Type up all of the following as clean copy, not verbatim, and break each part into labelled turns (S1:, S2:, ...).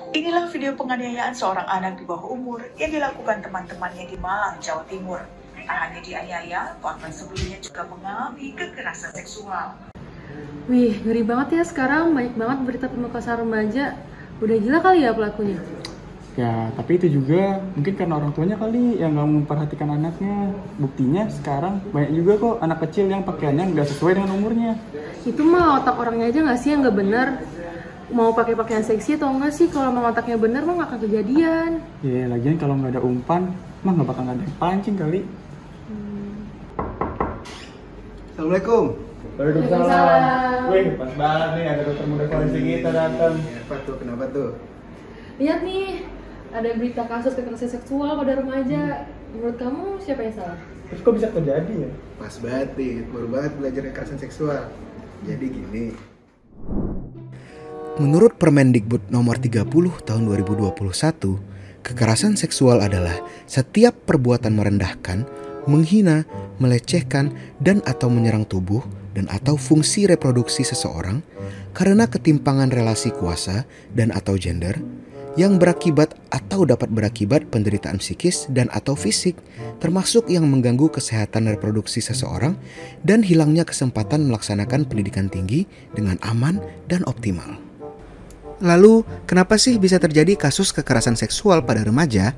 S1: Inilah video penganiayaan seorang anak di bawah umur yang dilakukan teman-temannya di Malang, Jawa Timur. Tak hanya dianiaya, korban sebelumnya juga mengalami kekerasan seksual.
S2: Wih, ngeri banget ya sekarang, banyak banget berita pemerkosaan remaja. Udah gila kali ya pelakunya?
S3: Ya, tapi itu juga mungkin karena orang tuanya kali yang nggak memperhatikan anaknya. Buktinya sekarang banyak juga kok anak kecil yang pakaiannya nggak sesuai dengan umurnya.
S2: Itu mah otak orangnya aja nggak sih yang nggak bener? Mau pakai pakaian seksi atau enggak sih? Kalau memang otaknya bener mah nggak akan kejadian.
S3: Ya, lagian kalau nggak ada umpan, mah nggak bakal ada yang pancing kali.
S4: Assalamualaikum.
S2: Waalaikumsalam.
S3: Wih, pas banget nih ada dokter muda forensik kita datang.
S4: Apa tuh? Kenapa tuh?
S2: Lihat nih, ada berita kasus kekerasan seksual pada remaja. Menurut kamu siapa yang salah?
S3: Terus kok bisa terjadi ya?
S4: Pas banget nih, baru banget belajar kekerasan seksual. Jadi gini. Menurut Permendikbud nomor 30 tahun 2021, kekerasan seksual adalah setiap perbuatan merendahkan, menghina, melecehkan, dan atau menyerang tubuh dan atau fungsi reproduksi seseorang karena ketimpangan relasi kuasa dan atau gender yang berakibat atau dapat berakibat penderitaan psikis dan atau fisik, termasuk yang mengganggu kesehatan reproduksi seseorang dan hilangnya kesempatan melaksanakan pendidikan tinggi dengan aman dan optimal. Lalu, kenapa sih bisa terjadi kasus kekerasan seksual pada remaja?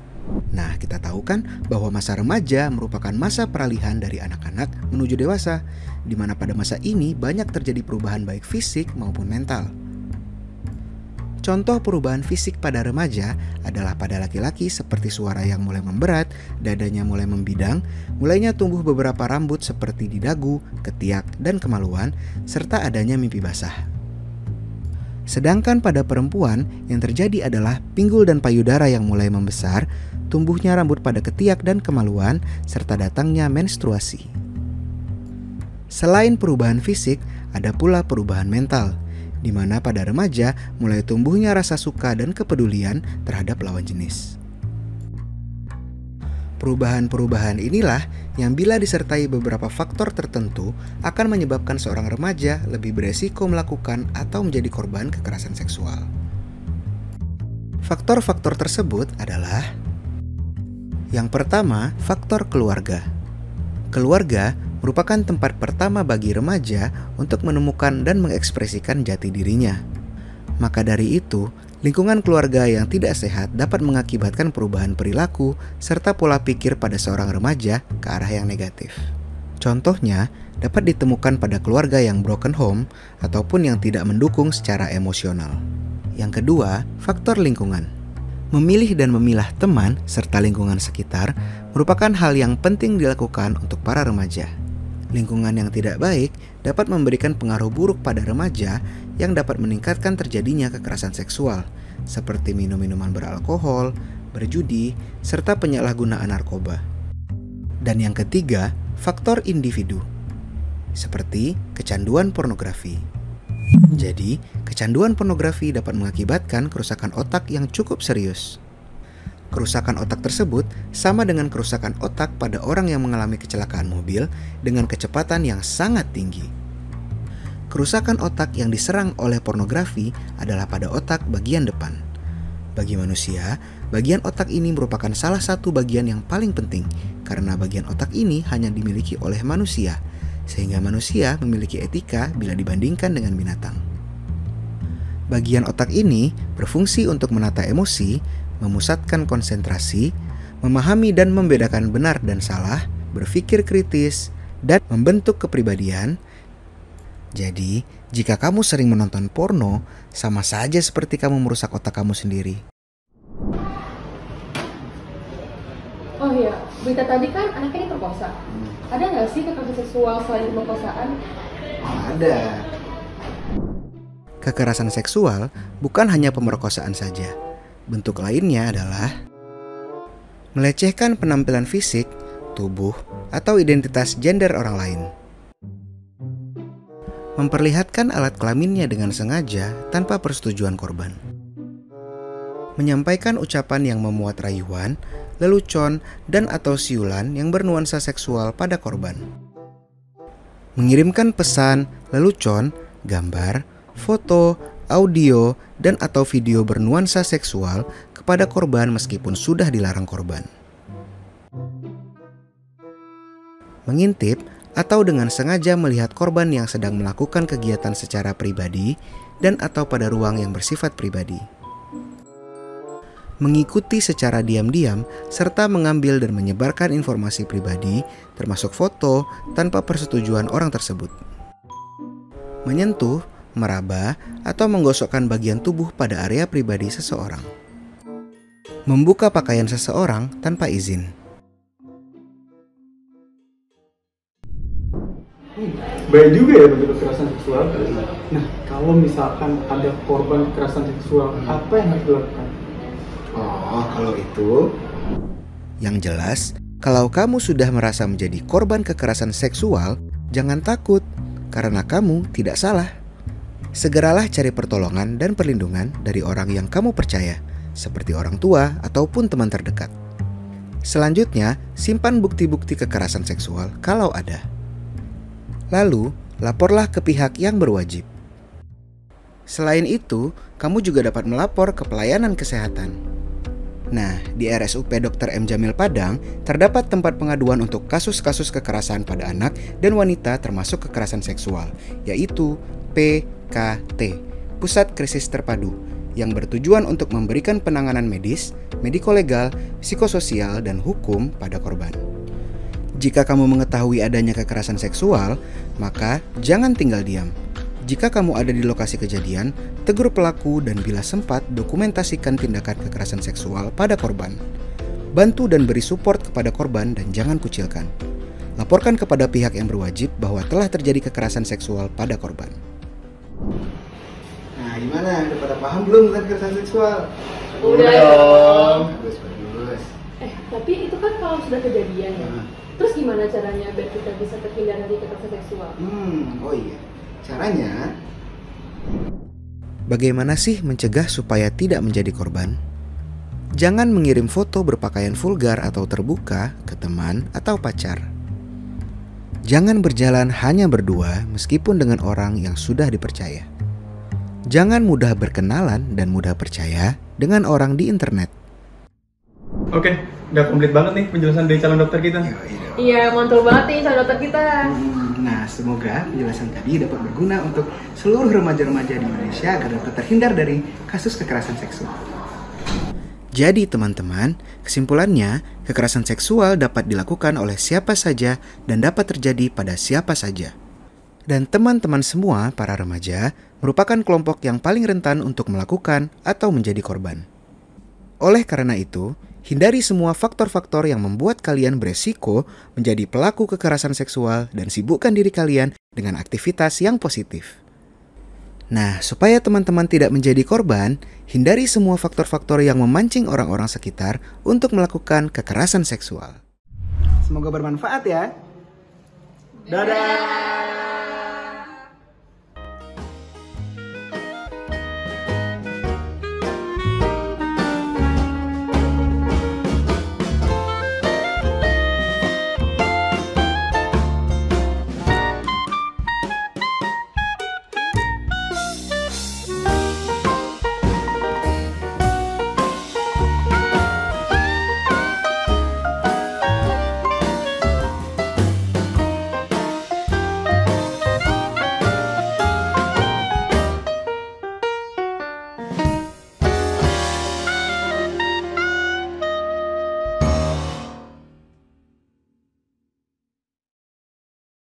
S4: Nah, kita tahu kan bahwa masa remaja merupakan masa peralihan dari anak-anak menuju dewasa, di mana pada masa ini banyak terjadi perubahan baik fisik maupun mental. Contoh perubahan fisik pada remaja adalah pada laki-laki seperti suara yang mulai memberat, dadanya mulai membidang, mulainya tumbuh beberapa rambut seperti di dagu, ketiak, dan kemaluan, serta adanya mimpi basah. Sedangkan pada perempuan yang terjadi adalah pinggul dan payudara yang mulai membesar, tumbuhnya rambut pada ketiak dan kemaluan, serta datangnya menstruasi. Selain perubahan fisik, ada pula perubahan mental, di mana pada remaja mulai tumbuhnya rasa suka dan kepedulian terhadap lawan jenis. Perubahan-perubahan inilah yang bila disertai beberapa faktor tertentu akan menyebabkan seorang remaja lebih beresiko melakukan atau menjadi korban kekerasan seksual. Faktor-faktor tersebut adalah: yang pertama, faktor keluarga. Keluarga merupakan tempat pertama bagi remaja untuk menemukan dan mengekspresikan jati dirinya. Maka dari itu, lingkungan keluarga yang tidak sehat dapat mengakibatkan perubahan perilaku serta pola pikir pada seorang remaja ke arah yang negatif. Contohnya, dapat ditemukan pada keluarga yang broken home ataupun yang tidak mendukung secara emosional. Yang kedua, faktor lingkungan. Memilih dan memilah teman serta lingkungan sekitar merupakan hal yang penting dilakukan untuk para remaja. Lingkungan yang tidak baik dapat memberikan pengaruh buruk pada remaja yang dapat meningkatkan terjadinya kekerasan seksual, seperti minum minuman beralkohol, berjudi, serta penyalahgunaan narkoba. Dan yang ketiga, faktor individu, seperti kecanduan pornografi. Jadi, kecanduan pornografi dapat mengakibatkan kerusakan otak yang cukup serius. Kerusakan otak tersebut sama dengan kerusakan otak pada orang yang mengalami kecelakaan mobil dengan kecepatan yang sangat tinggi. Kerusakan otak yang diserang oleh pornografi adalah pada otak bagian depan. Bagi manusia, bagian otak ini merupakan salah satu bagian yang paling penting karena bagian otak ini hanya dimiliki oleh manusia, sehingga manusia memiliki etika bila dibandingkan dengan binatang. Bagian otak ini berfungsi untuk menata emosi, memusatkan konsentrasi, memahami dan membedakan benar dan salah, berpikir kritis, dan membentuk kepribadian. Jadi, jika kamu sering menonton porno, sama saja seperti kamu merusak otak kamu sendiri.
S2: Oh iya, berita tadi kan anaknya diperkosa. Ada nggak sih kekerasan seksual selain pemerkosaan?
S4: Ada.
S5: Kekerasan seksual bukan hanya pemerkosaan saja. Bentuk lainnya adalah melecehkan penampilan fisik, tubuh, atau identitas gender orang lain. Memperlihatkan alat kelaminnya dengan sengaja tanpa persetujuan korban. Menyampaikan ucapan yang memuat rayuan, lelucon, dan atau siulan yang bernuansa seksual pada korban. Mengirimkan pesan, lelucon, gambar, foto, audio, dan atau video bernuansa seksual kepada korban meskipun sudah dilarang korban. Mengintip atau dengan sengaja melihat korban yang sedang melakukan kegiatan secara pribadi dan atau pada ruang yang bersifat pribadi. Mengikuti secara diam-diam serta mengambil dan menyebarkan informasi pribadi termasuk foto tanpa persetujuan orang tersebut. Menyentuh, meraba, atau menggosokkan bagian tubuh pada area pribadi seseorang. Membuka pakaian seseorang tanpa izin.
S3: Baik juga ya bentuk kekerasan seksual. Nah, kalau misalkan ada korban kekerasan seksual, apa yang harus dilakukan?
S5: Oh, kalau itu, yang jelas, kalau kamu sudah merasa menjadi korban kekerasan seksual, jangan takut, karena kamu tidak salah. Segeralah cari pertolongan dan perlindungan dari orang yang kamu percaya, seperti orang tua ataupun teman terdekat. Selanjutnya, simpan bukti-bukti kekerasan seksual kalau ada. Lalu, laporlah ke pihak yang berwajib. Selain itu, kamu juga dapat melapor ke pelayanan kesehatan. Nah, di RSUP Dr. M. Jamil Padang, terdapat tempat pengaduan untuk kasus-kasus kekerasan pada anak dan wanita termasuk kekerasan seksual, yaitu PKT, Pusat Krisis Terpadu, yang bertujuan untuk memberikan penanganan medis, mediko-legal, psikososial, dan hukum pada korban. Jika kamu mengetahui adanya kekerasan seksual, maka jangan tinggal diam. Jika kamu ada di lokasi kejadian, tegur pelaku dan bila sempat dokumentasikan tindakan kekerasan seksual pada korban. Bantu dan beri support kepada korban dan jangan kucilkan. Laporkan kepada pihak yang berwajib bahwa telah terjadi kekerasan seksual pada korban. Nah, gimana? Udah pada paham belum tentang kekerasan seksual?
S2: Udah dong.
S5: Bagus.
S2: Tapi itu kan kalau sudah kejadian ya. Terus gimana caranya biar kita bisa terhindar dari kekerasan seksual?
S5: Oh iya. Caranya, bagaimana sih mencegah supaya tidak menjadi korban? Jangan mengirim foto berpakaian vulgar atau terbuka ke teman atau pacar. Jangan berjalan hanya berdua meskipun dengan orang yang sudah dipercaya. Jangan mudah berkenalan dan mudah percaya dengan orang di internet.
S3: Oke, udah komplit banget nih penjelasan dari calon dokter kita.
S2: Iya, mantul banget nih calon dokter kita.
S5: Nah, semoga penjelasan tadi dapat berguna untuk seluruh remaja-remaja di Indonesia agar dapat terhindar dari kasus kekerasan seksual. Jadi teman-teman, kesimpulannya, kekerasan seksual dapat dilakukan oleh siapa saja dan dapat terjadi pada siapa saja. Dan teman-teman semua, para remaja, merupakan kelompok yang paling rentan untuk melakukan atau menjadi korban. Oleh karena itu, hindari semua faktor-faktor yang membuat kalian beresiko menjadi pelaku kekerasan seksual dan sibukkan diri kalian dengan aktivitas yang positif. Nah, supaya teman-teman tidak menjadi korban, hindari semua faktor-faktor yang memancing orang-orang sekitar untuk melakukan kekerasan seksual. Semoga bermanfaat ya.
S3: Dadah!